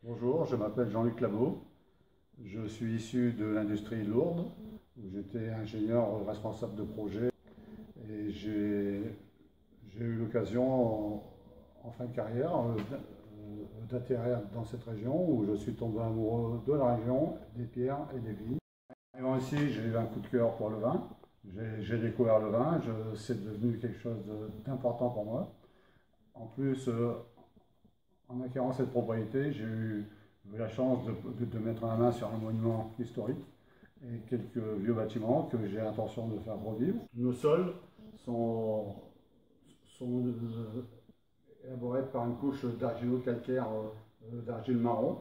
Bonjour, je m'appelle Jean-Luc Labeau. Je suis issu de l'industrie lourde, où j'étais ingénieur responsable de projet. Et j'ai eu l'occasion, en fin de carrière, d'atterrir dans cette région, où je suis tombé amoureux de la région, des pierres et des vignes. Arrivant ici, j'ai eu un coup de cœur pour le vin. J'ai découvert le vin, c'est devenu quelque chose d'important pour moi. En plus, en acquérant cette propriété, j'ai eu la chance de mettre la main sur un monument historique et quelques vieux bâtiments que j'ai l'intention de faire revivre. Nos sols sont élaborés par une couche d'argilo-calcaire, d'argile marron,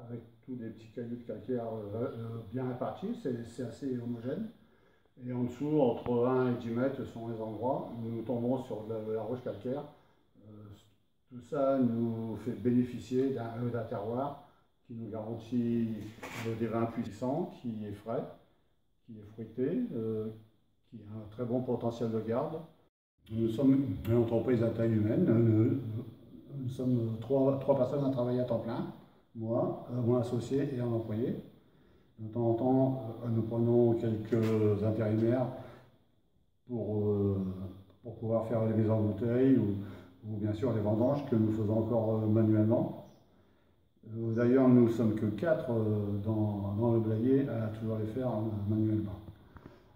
avec tous des petits cailloux de calcaire bien répartis, c'est assez homogène. Et en dessous, entre 1 et 10 mètres sont les endroits où nous tombons sur de la roche calcaire. Tout ça nous fait bénéficier d'un terroir qui nous garantit des vins puissants, qui est frais, qui est fruité, qui a un très bon potentiel de garde. Nous sommes une entreprise à taille humaine. Nous sommes trois personnes à travailler à temps plein, moi, mon associé et un employé. De temps en temps, nous prenons quelques intérimaires pour pouvoir faire les mises en bouteille ou bien sûr les vendanges que nous faisons encore manuellement. D'ailleurs, nous ne sommes que 4 dans le Blayais à toujours les faire manuellement.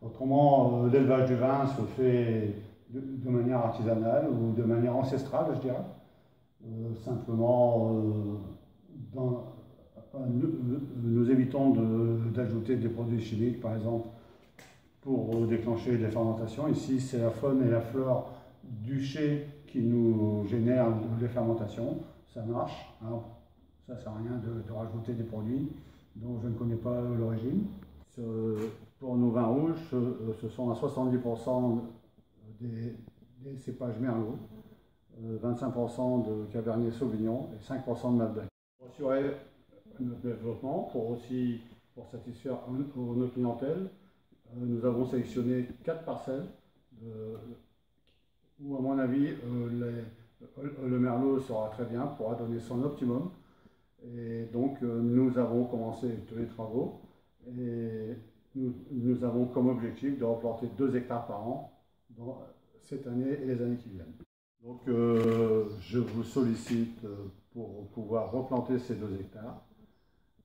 Autrement, l'élevage du vin se fait de manière artisanale ou de manière ancestrale, je dirais. Simplement, nous évitons d'ajouter des produits chimiques, par exemple, pour déclencher des fermentations. Ici, c'est la faune et la flore du chai qui nous génèrent les fermentations. Ça marche, hein. Ça ne sert à rien de rajouter des produits dont je ne connais pas l'origine. Pour nos vins rouges, ce sont à 70% des cépages merlot, 25% de cabernet sauvignon et 5% de malbec. Pour assurer notre développement, pour satisfaire notre clientèle, nous avons sélectionné 4 parcelles où, à mon avis, le merlot sera très bien, pourra donner son optimum. Et donc, nous avons commencé tous les travaux et nous avons comme objectif de replanter 2 hectares par an cette année et les années qui viennent. Donc, je vous sollicite pour pouvoir replanter ces 2 hectares.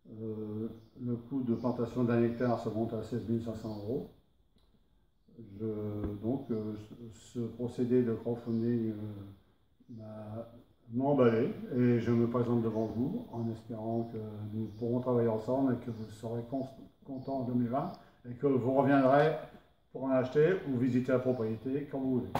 Le coût de plantation d'1 hectare se monte à 16 500 €. Ce procédé de crowdfunding m'a emballé et je me présente devant vous en espérant que nous pourrons travailler ensemble et que vous serez contents de mes vins et que vous reviendrez pour en acheter ou visiter la propriété quand vous voulez.